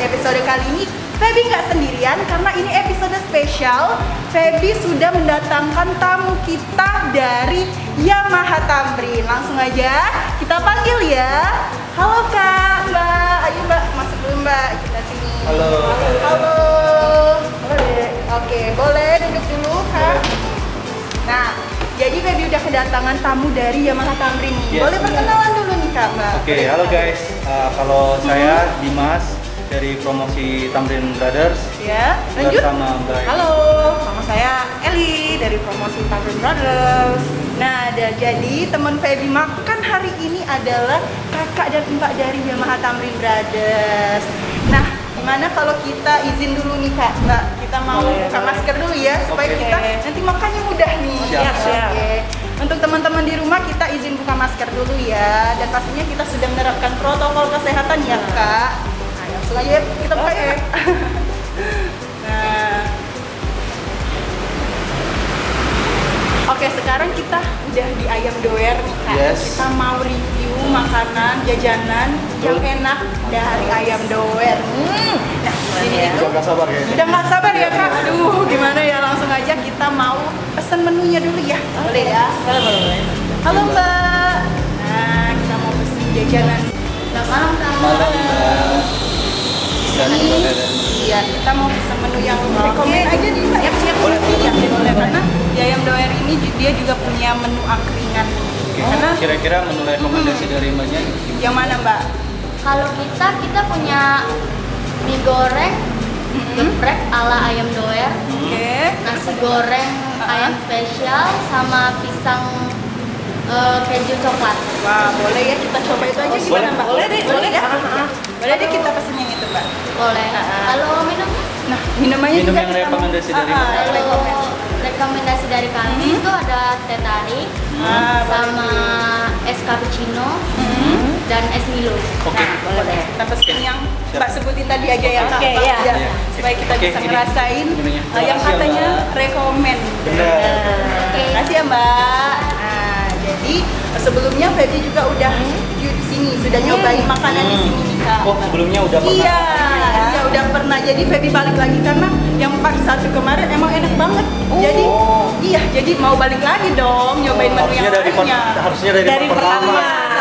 episode kali ini Feby nggak sendirian karena ini episode spesial. Feby sudah mendatangkan tamu kita dari Yamaha Tamrin. Langsung aja kita panggil ya. Halo Kak, Mbak. Ayo Mbak, masuk dulu Mbak. Kita sini. Halo. Halo. Boleh. Oke, boleh duduk dulu Kak. Nah, jadi Feby udah kedatangan tamu dari Yamaha Tamrin nih. Yes, Boleh perkenalan dulu nih Kak Mbak. Oke, halo guys. Kalau saya Dimas dari promosi Tamrin Brothers. Ya, lanjut. Bersama Mbak. Halo, sama saya Eli dari promosi Tamrin Brothers. Nah, jadi teman Feby makan hari ini adalah kakak dan mbak dari Yamaha Tamrin Brothers. Nah, gimana kalau kita izin dulu nih Kak, Mbak? Kita mau buka masker dulu ya supaya Oke. kita nanti makannya mudah nih. Siap, siap. Oke. Untuk teman-teman di rumah kita izin buka masker dulu ya, dan pastinya kita sudah menerapkan protokol kesehatan ya Kak. Nah, langsung aja kita buka ya. Nah. Oke, sekarang kita udah di Ayam Doer nih Kak. Yes. Kita mau review makanan, jajanan yang enak dari Ayam Doer. Nah, di sini itu Udah nggak sabar ya? udah nggak sabar ya Kak. Aduh, gimana ya, langsung aja kita mau pesen menunya dulu ya. Boleh ya? Boleh. Halo Mbak. Nah, kita mau pesen jajanan. Selamat malam Kak. Malam Mbak. Bisa nih, boleh dan. Iya, kita mau pesen menu yang rekomend aja nih Mbak. Siap-siap. Boleh, boleh. Karena di Ayam Doer ini dia juga punya menu angkringan. Oke, Karena kira-kira menu rekomendasi dari Mbaknya? yang mana Mbak? Kalau kita punya mie goreng, geprek ala ayam doer, Oke. nasi goreng ayam spesial, sama pisang keju coklat. Wah, boleh ya, kita coba itu aja gimana Mbak? Boleh deh, boleh ya? deh. Boleh deh kita pesen yang itu Mbak. Boleh. Kalau minumnya? Nah, minumannya Minum juga yang kita mau- rekomendasi dari Mbak. Kalau rekomend. rekomendasi dari kami itu ada teh tarik, sama es cappuccino, dan es Milo. Oke. Nah, boleh. Kita pesen yang Siap. Mbak sebutin tadi aja ya Kak. Oke, Mbak. iya. Ya, Iya. supaya kita Oke, bisa ini ngerasain menunya. yang Makasih ya, katanya Mbak. rekomend. Bener. Oke. Makasih ya Mbak. Nah, jadi sebelumnya Feby juga udah review di sini, sudah nyobain makanan di sini nih Kak. Oh, sebelumnya udah pernah? Iya, iya udah pernah. Jadi Feby balik lagi karena yang part 1 kemarin emang enak banget. Jadi iya, jadi mau balik lagi dong nyobain menu yang lainnya. Harusnya dari Dari pertama.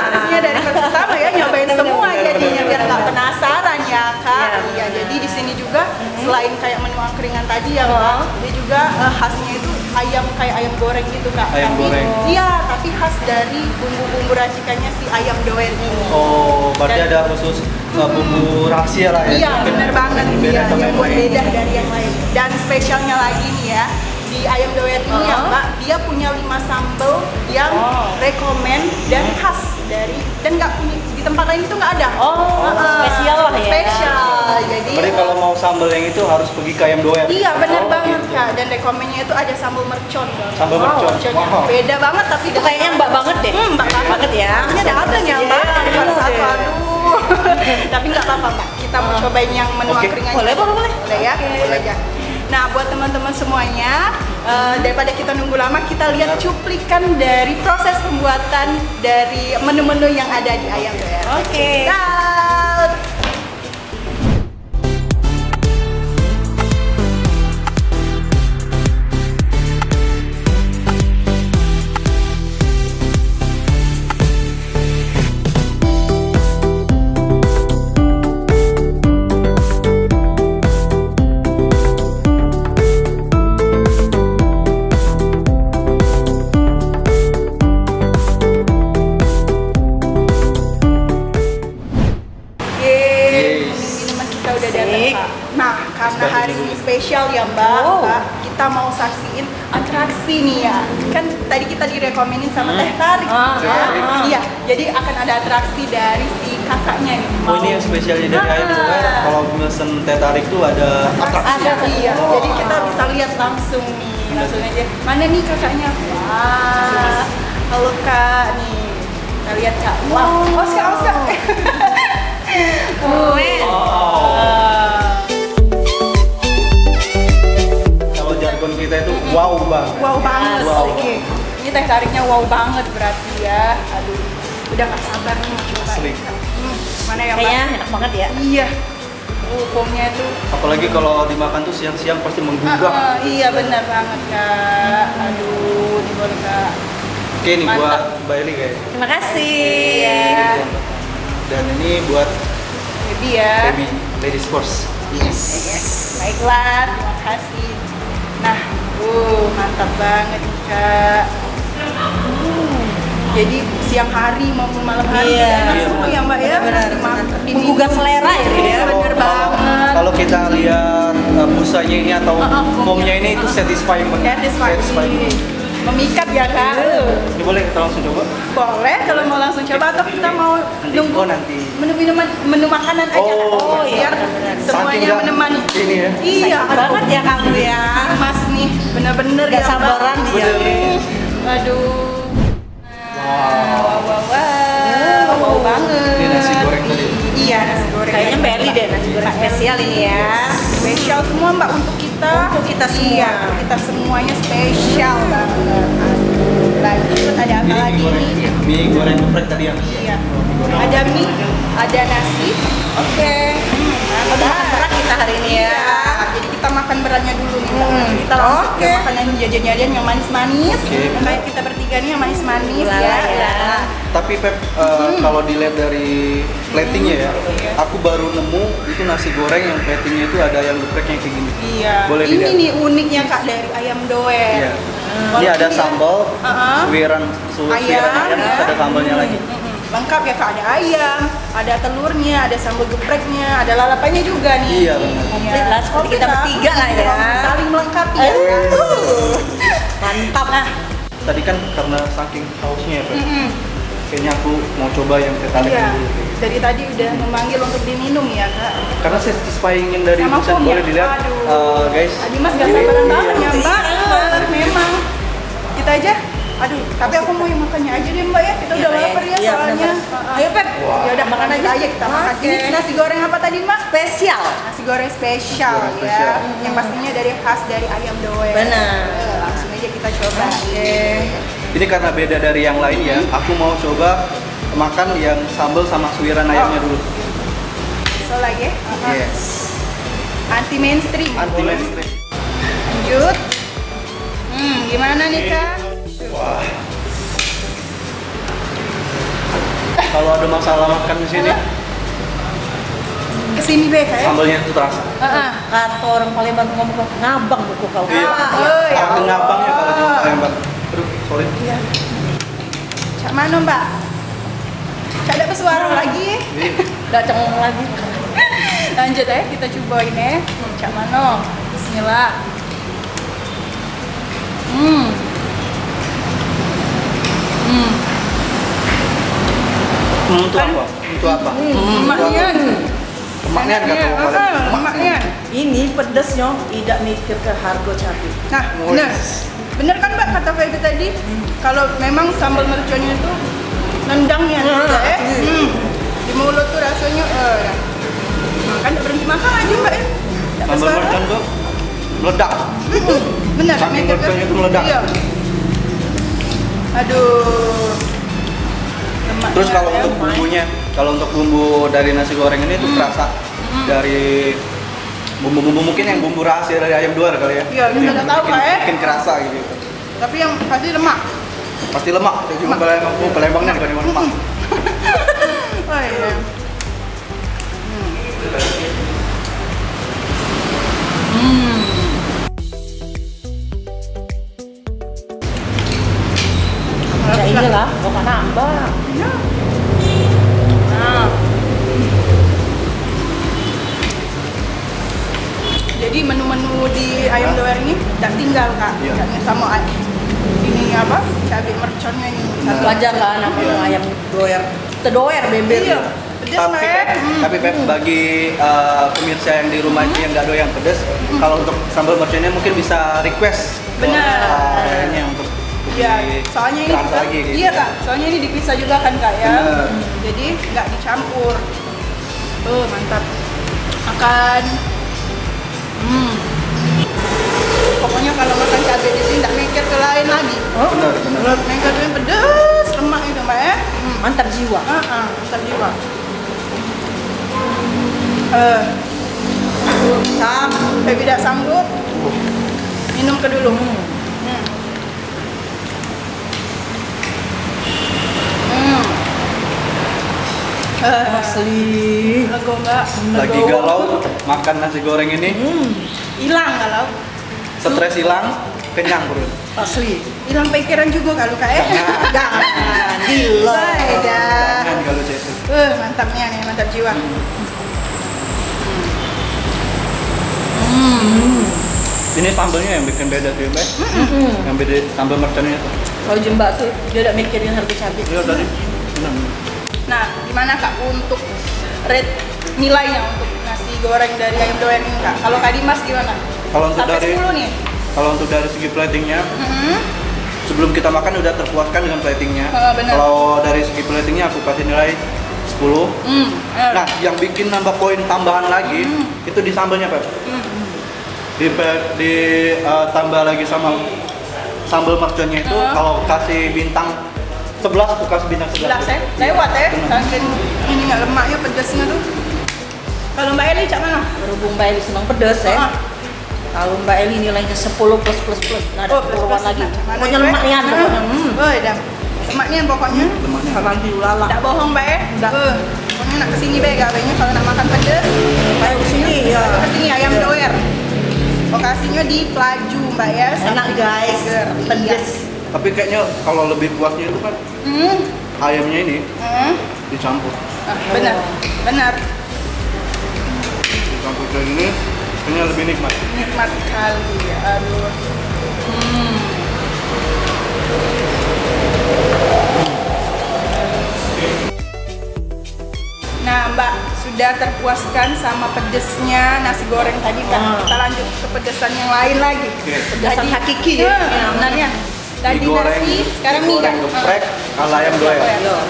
Harusnya dari pertama ya nyobain semua jadinya biar nggak penasaran ya Kak. Iya, jadi di sini juga selain kayak menu angkringan tadi ya Mbak, dia juga khasnya itu ayam kayak ayam goreng gitu Kak. Ayam Tapi- goreng. Iya, tapi khas dari bumbu-bumbu racikannya si ayam doer ini. Oh, berarti Dan- ada khusus bumbu rahasia lah ya? Iya, bener banget Beda iya, sama yang yang buat lain. beda dari yang lain. Dan spesialnya lagi nih ya, di ayam doer ini ya Mbak, dia punya 5 sambal yang rekomend dan khas dari, dan nggak punya di tempat lain itu nggak ada. Spesial lah ya. Spesial. Jadi Berarti kalau mau sambal yang itu harus pergi ke Ayam Doer? iya bener Oh, banget gitu. Kak, dan rekomennya itu ada sambal mercon. Sambal mercon. Wow. Beda banget tapi Itu kayaknya mbak banget deh. Mbak banget ya. Ini ada apa nih Mbak? Iya, Ada part iya, 1, iya. aduh. Tapi nggak apa-apa Mbak, kita mau cobain yang menu Oke. angkringan. Boleh. Boleh ya? Boleh aja. Nah, buat teman-teman semuanya, daripada kita nunggu lama, kita lihat cuplikan dari proses pembuatan dari menu-menu yang ada di Ayam Doer. Oke. Out. Yeay, Yes. minuman kita udah datang Asik. Kak. Nah, karena hari ini spesial ya Mbak, Kak, kita mau saksiin atraksi nih ya. Kan tadi kita direkomenin sama Teh Tarik ya. Iya, jadi akan ada atraksi dari si kakaknya nih. Oh, ini yang spesialnya dari Ayam Doer. Kalau mesen teh tarik tuh ada atraksi. Iya, jadi kita bisa lihat langsung nih, langsung aja. Mana nih kakaknya? Wah, halo Kak nih. Kita lihat Kak. Wah, Oscar. Wow. Kalau jargon kita itu wow banget. Wow banget. Wow. Oke. Ini teh tariknya wow banget berarti ya. Aduh, udah gak sabar nih mau coba. Asli. Mana ya Mbak? Kayaknya enak banget ya. Iya. Foamnya itu. Apalagi kalau dimakan tuh siang-siang pasti menggugah. Iya benar banget kak. Aduh, ini boleh kak. Oke, ini Mantap. buat Mbak Eli kayak. Terima kasih. Iya. Dan ini buat Baby ya. baby ladies first. Yes. Baiklah, terima kasih. Nah, mantap banget nih kak. Jadi siang hari maupun malam hari Iya. enak semua ya mbak ya. Benar. Menggugah selera ya, Iya, ya. bener banget. Kalau kita lihat busanya ini atau foamnya ini itu satisfying banget. Satisfying. Memikat ya kak. Ini boleh kita langsung coba? Boleh kalau mau langsung coba atau kita mau nunggu nanti. menu makanan aja Kak? Oh, biar benar-benar. semuanya Saking nggak menemani. ini ya. Iya, Banget ya kamu ya. Mas nih bener-bener Gak ya, Mbak. sabaran dia. Bener. Aduh. Wow. Wow banget. Ini nasi goreng tadi. Iya, nasi goreng. Kayaknya Mbak Eli deh nasi goreng spesial ini ya. Spesial semua Mbak untuk kita. Untuk kita semua. Iya, untuk kita semuanya spesial banget. Lanjut ada apa lagi nih? Mie goreng geprek tadi yang. Iya. Ada mie, ada nasi. Oke. Makan berat kita hari ini ya. Iya, jadi kita makan beratnya dulu nih. Mbak. Hmm. Kita langsung Oke. ke makanan jajan-jajan yang manis-manis. Oke. Kayak kita bertiga nih yang manis-manis Gula ya. ya. Tapi Pep, kalau dilihat dari platingnya ya, aku baru nemu itu nasi goreng yang platingnya itu ada yang gepreknya kayak gini. Iya. Boleh Ini dilihat. nih uniknya Kak dari ayam doer. Iya. Ini ada sambal, suwiran Ayam, ayam, ya. terus ada sambalnya lagi. Lengkap ya Kak, ada ayam, ada telurnya, ada sambal gepreknya, ada lalapannya juga nih. Iya, benar. Komplit lah, seperti Oke, kita Kak. bertiga lah ya. Saling melengkapi ya. Mantap. Nah, Tadi kan karena saking hausnya ya Pep, Mm-mm. kayaknya aku mau coba yang teh Iya, dulu. dari tadi udah memanggil untuk diminum ya Kak. Karena satisfying yang dari Sama busan foam boleh ya? dilihat, Aduh. guys. Adi Mas gak sabaran banget ya Mbak. Iya. Memang. Kita aja. Aduh, tapi aku mau yang makannya aja deh Mbak ya. Kita Iya, udah Mbak, ya. lapar ya Iya, soalnya. benar. Ayo Pep. Wah. Ya udah makan aja kita makan. Oke. Ini nasi goreng apa tadi Mbak? spesial. Nasi goreng spesial Nasi goreng spesial. ya. Yang pastinya dari khas dari ayam doer. Benar. Langsung aja kita coba. Ini karena beda dari yang lain ya, aku mau coba makan yang sambal sama suwiran ayamnya dulu. So lagi. Yes. Anti mainstream. Anti mainstream. Lanjut. Gimana nih Kak? Wah. Kalau ada masalah makan di sini, Kesini be Kak ya? sambalnya itu terasa. Kata orang Palembang ngomong ngabang buku kau. Iya. Oh, ya Kalau ngabang ya kalau di Allah. Palembang. Aduh, sorry. Iya. Cak mana Mbak? Cak ada pesuara lagi. Ini Udah cengong lagi. Lanjut ya, kita cobain ya. Cak mana? Bismillah. untuk apa? Untuk apa? Lemaknya. Lemaknya kata orang Palembang. Lemaknya. Ini pedesnya tidak mikir ke harga cabai. Nah, benar. Benar kan Mbak kata Feby tadi? Kalau memang sambal merconnya itu nendangnya juga ya. Di mulut tuh rasanya kan tak berhenti makan aja Mbak ya. Tak Sambal bersuara. mercon tuh meledak. Benar, Saking mikir kan? merconnya itu meledak. Iya. Aduh. Lemaknya Terus kalau ya. untuk bumbunya, kalau untuk bumbu dari nasi goreng ini tuh kerasa dari bumbu-bumbu mungkin yang bumbu rahasia dari ayam doer kali ya. Iya, kita Yang nggak tahu, bikin- Pak, ya. Bikin kerasa gitu. Tapi yang pasti lemak. Pasti lemak. Saya juga Palembangnya dibanding lemak. Oh iya. Ya inilah, bukan nambah. Nah. Jadi menu-menu di ayam doer ini tak tinggal Kak. Iya. Misalnya sama ini apa? Cabai merconnya ini. Satu Wajar kan namanya ayam doer. Tedoer bebek. Iya. Pedes Tapi Mbak ya. tapi Pep, bagi pemirsa yang di rumah ini yang nggak doyan pedas, kalau untuk sambal merconnya mungkin bisa request. Benar. Ini untuk Iya, soalnya ini kerasa juga, lagi gitu. iya Kak, soalnya ini dipisah juga kan Kak ya. Benar. Jadi nggak dicampur. Mantap. Makan. Pokoknya kalau makan cabai di sini nggak mikir ke lain lagi. Benar, benar. Mikir yang pedes, lemak itu Mbak ya. Mantap jiwa. Mantap juga. Saya tidak sanggup. Minum ke dulu. Asli. Lego mbak. Lagi galau makan nasi goreng ini, Hilang kalau. stres hilang, kenyang perut. Asli. Hilang pikiran juga kalau kak. Jangan. Gila. Beda. Jangan kalau itu. Mantapnya nih, mantap jiwa. Ini sambalnya yang bikin beda tuh, Mbak. Yang beda sambal merconnya tuh. Kalau jembak tuh dia udah mikirin harga cabai. Iya tadi. Nah, gimana kak untuk rate nilainya untuk nasi goreng dari ayam doyan ini kak? Kalau Kak Dimas gimana? Kalau untuk Sampai dari 10 nih. Kalau untuk dari segi platingnya, sebelum kita makan udah terpuaskan dengan platingnya. Bener. Kalau dari segi platingnya aku kasih nilai 10. Nah, yang bikin nambah poin tambahan lagi itu di sambalnya, Pak. Tambah lagi sama sambal merconnya itu kalau kasih bintang 11 aku kasih bintang 11. 11 ya? Lewat ya? Saking ini nggak lemaknya, pedasnya tuh. Kalau Mbak Eli cak mana? Berhubung Mbak Eli senang pedas ya. Kalau Mbak Eli nilainya 10 plus. Nggak ada perubahan lagi. Pokoknya lemaknya pokoknya. Dah. Lemaknya pokoknya. Kalau di ulala. Tidak bohong Mbak ya? Nggak. Pokoknya nak kesini Mbak kayaknya kalau nak makan pedas. Ayo kesini ya. Kesini ayam doer. Lokasinya di Pelaju Mbak ya. Enak guys. Pedas. Tapi kayaknya kalau lebih puasnya itu kan ayamnya ini dicampur. Benar. Dicampur kayak gini, kayaknya lebih nikmat. Nikmat kali. Aduh. Nah Mbak, sudah terpuaskan sama pedesnya nasi goreng tadi kan. Kita lanjut ke pedesan yang lain lagi. Pedasan hakiki ya. Sebenarnya. Tadi Digoreng, nasi, sekarang mie kan? geprek, ala ayam doer.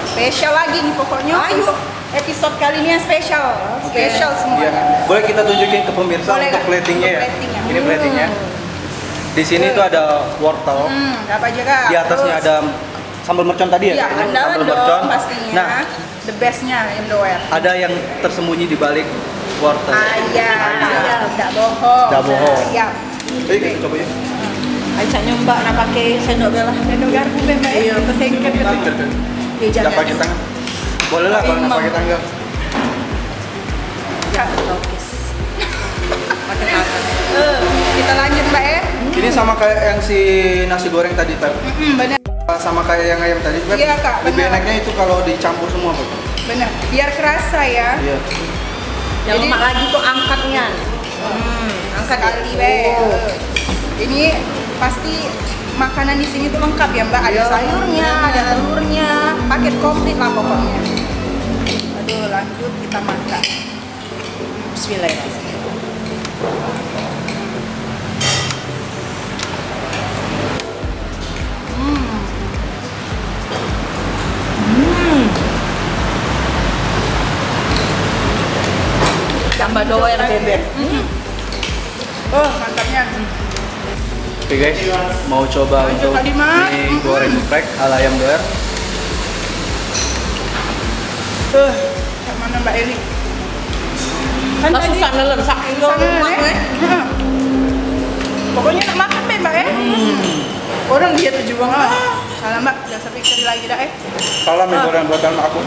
Spesial lagi nih pokoknya. Untuk episode kali ini yang spesial. Spesial semuanya. Iya. Boleh kita tunjukin ke pemirsa Boleh, untuk Kak. platingnya ya? Untuk platingnya. Ini platingnya. Di sini tuh ada wortel. Apa aja Kak? Di atasnya Terus, ada sambal mercon tadi ya? Iya, andalan Sambal dong mercon. pastinya. Nah, the bestnya ayam doer. ada yang tersembunyi di balik wortel. Ayam, tidak bohong. Nggak bohong. Ayam. Ayo kita coba ya. Aisyah nyoba nak pakai sendok belah. Sendok garpu Mbak ya? Iya. Kesengket gitu. Tidak pakai tangan. Boleh lah kalau nggak pakai tangan. Lokis. Pakai tangan. Kita lanjut Mbak ya. Ini sama kayak yang si nasi goreng tadi, Pak. Benar. Sama kayak yang ayam tadi, Pak. Iya, Kak, Lebih benar. enaknya itu kalau dicampur semua, Pak. Benar. Biar kerasa ya. Iya. Yang Jadi- lemak lagi tuh angkatnya. Angkat kali Ini pasti makanan di sini tuh lengkap ya Mbak. Ada sayurnya, ada telurnya, paket komplit lah pokoknya. Aduh, lanjut kita makan. Bismillahirrahmanirrahim. Tambah doer beber. Mantapnya. Oke guys, mau coba Lanjut, untuk Kak Dimas. mie goreng geprek ala ayam doer. Kayak mana Mbak Eli? Kan Lah tadi susah nelen saking susah lemak ya. weh. Pokoknya nak makan deh Mbak ya. Orang dia tujuh banget. Salah Mbak, jangan sampai kiri lagi dah Salam mie goreng buatan aku.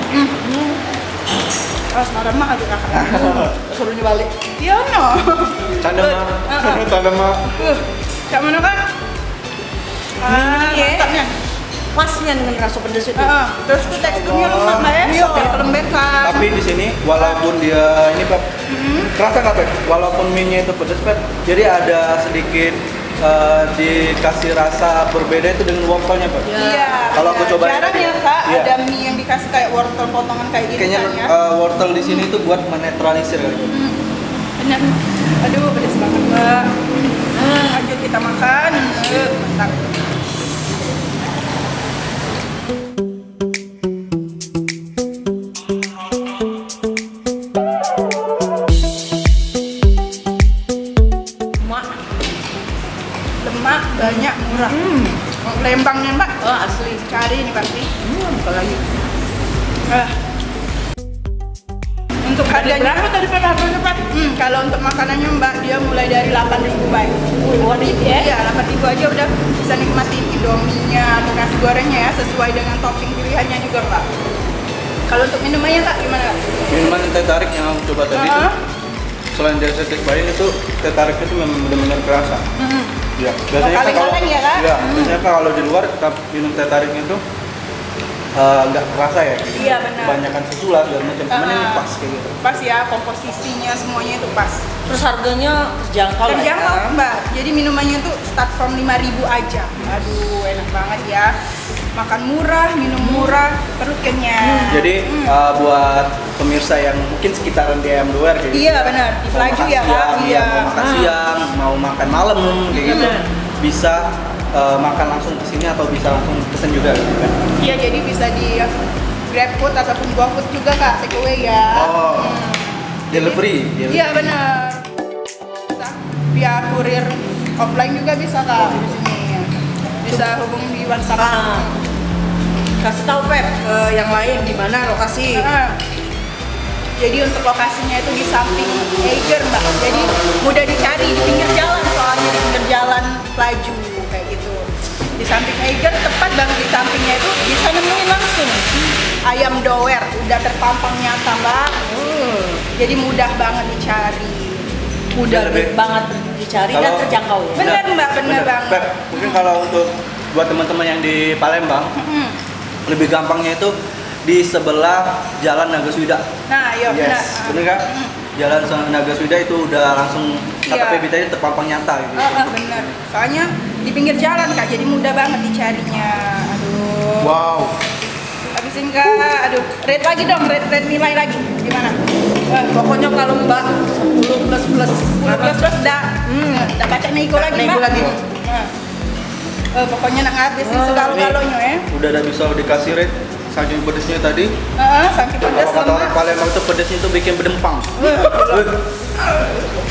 Marah mak aja kakak. Suruh dibalik. Iya no. Canda mah. Canda mah. Kayak mana kan? Mantapnya. Pasnya dengan rasa pedas itu. Terus tuh teksturnya lembab Mbak ya. Sampai kelembekan. Tapi di sini walaupun dia ini Pak, kerasa nggak Pak? Walaupun mie-nya itu pedas Pak, jadi ada sedikit dikasih rasa berbeda itu dengan wortelnya Pak. Iya. Kalau aku cobain jarang tadi ya ya. Kak, Iya. ada mie yang dikasih kayak wortel potongan kayak gini Kayaknya kan ya. wortel di sini tuh buat menetralisir kali. Benar. Aduh, pedas banget Mbak. Lanjut kita makan. Mantap. Mak. Lemak banyak murah. Lembangnya Mbak. Oh asli. Cari ini pasti. Apalagi. Untuk Kak Harganya berapa tadi Pak harganya Pak? Kalau untuk makanannya Mbak, dia mulai dari 8.000 baik. Buat itu ya? Iya, 8.000 aja udah bisa nikmatin Indominya atau nasi gorengnya ya, sesuai dengan topping pilihannya juga Mbak. Kalau untuk minumannya Kak, gimana Kak? Minuman teh tarik yang aku coba tadi itu, selain dari setik bayin itu teh tariknya itu memang benar-benar kerasa. Ya, biasanya kan kalau kaleng-kaleng ya, Kak? ya, biasanya kan kalau di luar kita minum teh tariknya itu nggak kerasa ya. Gitu. Iya, benar. Kebanyakan susu lah segala macam. Cuman ini pas kayak gitu. Pas ya, komposisinya semuanya itu pas. Terus harganya terjangkau lah ya? Terjangkau Mbak, jadi minumannya tuh start from 5.000 aja. Aduh, enak banget ya. Makan murah, minum murah, perut kenyang. Jadi buat pemirsa yang mungkin sekitaran di Ayam Doer kayak gitu. Iya benar, di Mau Pelaju makan ya Kak. siang, iya, mau makan siang, mau makan malam kayak gitu. Bisa makan langsung ke sini atau bisa langsung pesen juga gitu kan. Iya, jadi bisa di GrabFood ataupun GoFood juga Kak, take away ya. Oh. Delivery. Iya benar. Bisa via kurir offline juga bisa Kak di sini. Bisa hubungi di WhatsApp. Kasih tahu Pep ke yang lain di mana lokasi. Jadi untuk lokasinya itu di samping Eiger Mbak. Jadi mudah dicari di pinggir jalan, soalnya di pinggir jalan Pelaju kayak gitu. Di samping Eiger, tepat banget di sampingnya itu bisa nemuin langsung Ayam Doer, udah terpampang nyata Mbak. Jadi mudah banget dicari. Mudah Lebih- banget dicari dan Kalau- terjangkau ya. Bener Mbak, bener banget. Beb, mungkin kalau untuk buat teman-teman yang di Palembang, lebih gampangnya itu di sebelah Jalan Nagaswida. Nah, yuk Yes, bener kan? Jalan Nagaswida itu udah langsung Iya. KTP kita itu terpampang nyata gitu. Bener. Soalnya di pinggir jalan Kak, jadi mudah banget dicarinya. Aduh. Wow. Habisin Kak. Aduh, rate lagi dong, rate nilai lagi. Gimana? Pokoknya kalau Mbak 10 plus 10 plus plus dah. Dah baca nego lagi nego Mbak. lagi. Pokoknya nak ngabisin segala-galanya ya. Udah ada bisa dikasih rate saking pedesnya tadi. Saking pedas Kalau kata orang lemak. Palembang itu pedesnya itu bikin bedempang.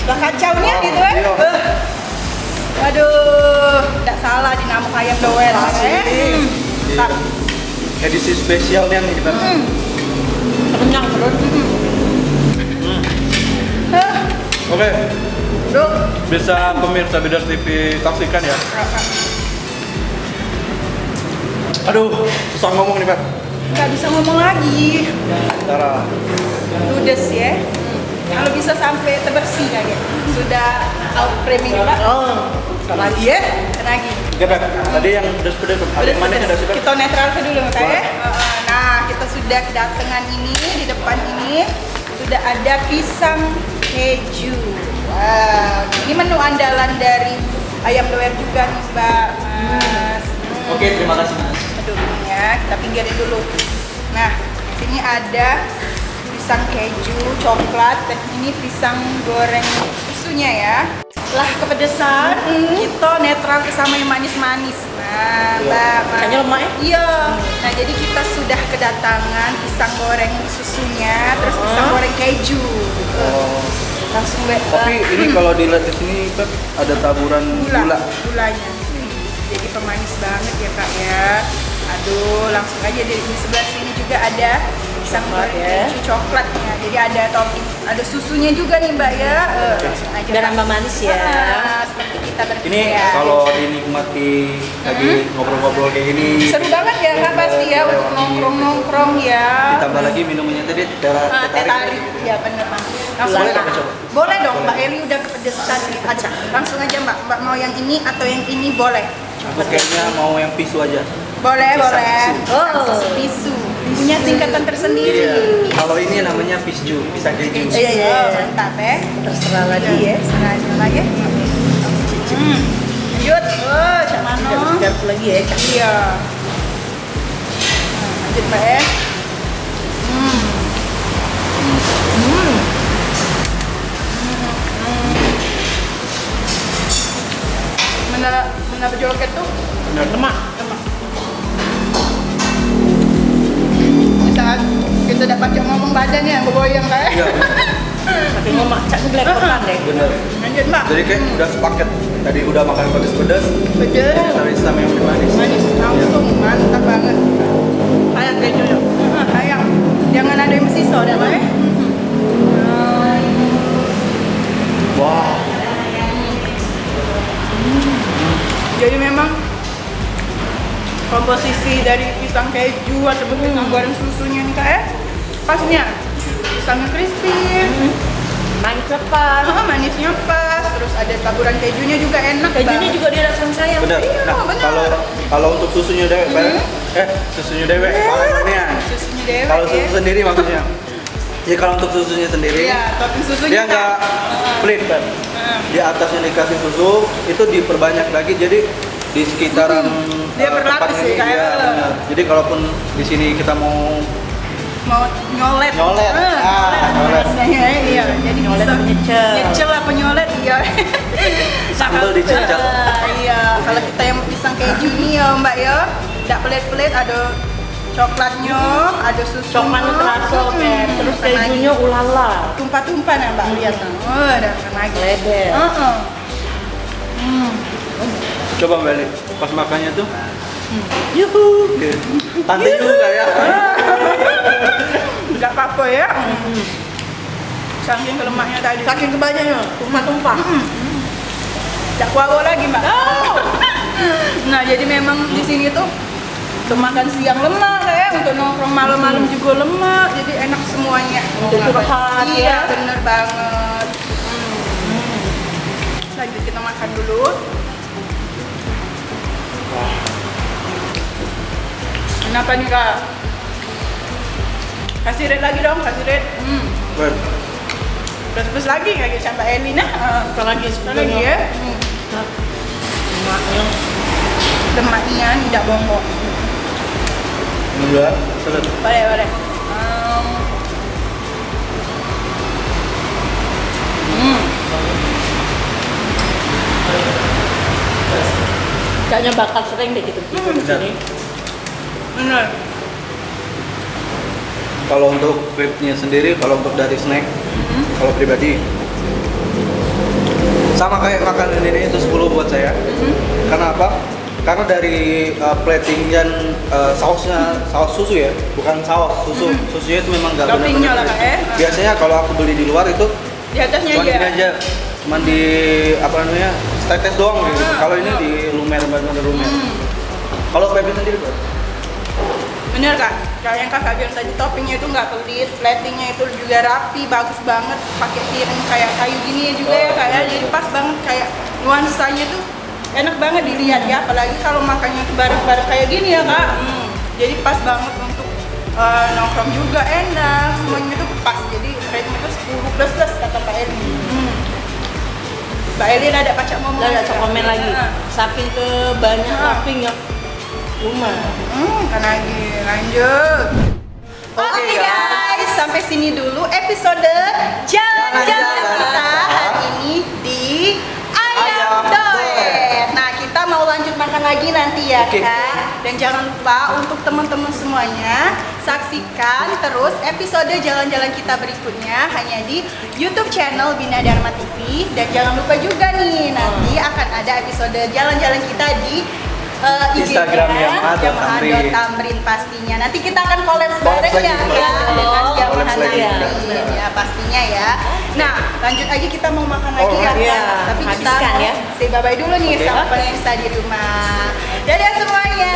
Lah kacaunya gitu ya. Iya. Waduh, tidak salah dinamuk Ayam Doer. Iya. Edisi spesialnya nih Beb. kenyang perut. Oke, Duh. bisa pemirsa Bidar TV saksikan ya. Aduh, susah ngomong nih Beb. Nggak bisa ngomong lagi. Cara Ludes ya. Kalau bisa sampai terbersih aja. Sudah out framing Pak. Oh, tak lagi ya. Lagi. Oke Beb, tadi yang pedas-pedas ada yang mana yang ada sih Beb? Kita netralkan dulu Kak ya. Nah, kita sudah kedatangan ini di depan ini sudah ada pisang keju. Wow, ini menu andalan dari Ayam Doer juga nih Mbak. Mas. Oke, terima kasih Mas. Aduh, ini ya, kita pinggirin dulu. Nah, sini ada pisang keju, coklat, dan ini pisang goreng susunya ya. Setelah kepedesan, kita netral sama yang manis-manis. Nah, Mbak. Kayaknya lemak ya? Iya. Nah, jadi kita sudah kedatangan pisang goreng susunya, terus pisang goreng keju. Oh. Langsung Mbak. Tapi ini kalau dilihat di sini Beb ada taburan gula. Gulanya. Jadi pemanis banget ya Kak ya. Aduh, langsung aja dari di sebelah sini juga ada pisang goreng ya. keju coklatnya. Jadi ada topping, ada susunya juga nih Mbak ya. Langsung aja. Biar Mbak. nambah manis ya. Seperti kita bertiga. Ini kalau dinikmati lagi ngobrol-ngobrol kayak gini, seru banget ya Kak pasti ya untuk nongkrong-nongkrong ya. ditambah lagi minumannya tadi teh Teh tarik. Ya bener Bang. Langsung Boleh aja. nggak coba? Boleh dong Mbak Eli udah kepedesan nih. Aja. Langsung aja Mbak. Mbak mau yang ini atau yang ini boleh. Aku kayaknya mau yang pisu aja. Boleh, Pisang boleh. susu. Susu pisu. Punya singkatan tersendiri. Iya. Kalau ini namanya piscu, pisang keju. Iya, iya. Mantap ya. Terserah lagi ya. Sengaja lagi. Lanjut. Oh, cak mano. Sedap lagi ya. Cak. Iya. Lanjut Mbak ya. Mana berjoget tuh? Lemak. Saat kita dapat yang ngomong badannya yang bergoyang kayak. Iya, Tapi lemak cak tuh belepotan deh. bener. Lanjut Mbak. Jadi kayak udah sepaket. Tadi udah makan pedas-pedas, Pedes. tapi sama yang manis. Manis langsung mantap banget. Ayam kejunya. Ayam. Jangan ada yang sisa udah Mbak ya. Jadi memang komposisi dari pisang keju atau pisang goreng susunya nih kak ya, pasnya. Pisangnya crispy, Manisnya pas. manisnya pas, terus ada taburan kejunya juga enak. Kejunya juga dirasakan sayang. Benar. Iya, Nah, benar. kalau untuk susunya dewek, susunya dewek, malamnya. Susunya dewek. Kalau susu sendiri maksudnya. Ya kalau untuk susunya sendiri, Iya, topping susunya dia nggak pelit kan. Di atasnya dikasih susu, itu diperbanyak lagi. Jadi di sekitaran Dia berlapis tempat sih, ini, kayak- iya, benar. Jadi kalaupun di sini kita mau nyolet. Nyolet. Nyolet. Rasanya iya. Jadi Nyolet bisa apa nyecel? Nyecel apa nyolet iya. Sambal dicecel. Iya, kalau kita yang pisang keju nih ya Mbak ya, tidak pelit-pelit, ada coklatnya, ada susu. Coklatnya terasa, Beb. Terus kejunya ulala. Tumpah-tumpah nih Mbak lihat. Oh, ada lagi. Leber. Coba balik pas makannya tuh. Yuhu. Tante juga ya. Tidak apa-apa ya. Saking lemaknya tadi. Saking kebanyakannya, tumpah-tumpah. Tidak kuat lagi Mbak. Nah jadi memang di sini tuh untuk makan siang lemak ya, untuk nongkrong malam-malam juga lemak, jadi enak semuanya. Untuk curhat Iya ya. bener banget. Lanjut kita makan dulu. Kenapa nih kak? Kasih red lagi dong, kasih red. Plus lagi kayak sama Elina. Apalagi Lagi ya. Lemaknya tidak bongkok. Enggak, sedap. Boleh. Kayaknya bakal sering deh gitu di sini. Bener. Kalau untuk vape-nya sendiri, kalau untuk dari snack, kalau pribadi sama kayak makanan ini itu 10 buat saya. Karena apa? Karena dari plating dan sausnya, saus susu ya, bukan saus susu. Susunya itu memang nggak Toppingnya benar-benar. lah, Kak, ya. Biasanya kalau aku beli di luar itu Di atasnya cuman aja. gini aja, cuman di apa namanya tetes doang gitu. Kalau ini di lumer, benar-benar lumer. Kalau vape sendiri, Pak? Bener kak, kayak yang kakak bilang tadi toppingnya itu nggak pelit, platingnya itu juga rapi, bagus banget, pakai piring kayak kayu gini juga ya kak ya, jadi pas banget kayak nuansanya tuh enak banget dilihat ya, apalagi kalau makannya tuh bareng-bareng kayak gini ya kak, jadi pas banget untuk nongkrong juga enak, semuanya tuh pas, jadi rate-nya tuh 10++ kata Mbak Elin. Mbak Elin ada pacak ngomong? Ada komen lagi. Saking ke banyak topping yang rumah. Kan lagi lanjut. Oke Oke, guys, sampai sini dulu episode jalan-jalan kita hari ini di Ayam Doer. Nah kita mau lanjut makan lagi nanti ya Oke. kak. Dan jangan lupa untuk teman-teman semuanya saksikan terus episode jalan-jalan kita berikutnya hanya di YouTube channel Bina Dharma TV. Dan jangan lupa juga nih nanti akan ada episode jalan-jalan kita di Instagram Yamaha.Tamrin pastinya. Nanti kita akan collab bareng lagi, ya, collab ya lagi. dengan Yamaha Collab lagi. Tamrin ya pastinya ya. Nah lanjut aja kita mau makan lagi ya. iya. Kak. Tapi kita Habiskan ya. say bye bye dulu nih Oke. sama pemirsa di rumah. Dadah semuanya.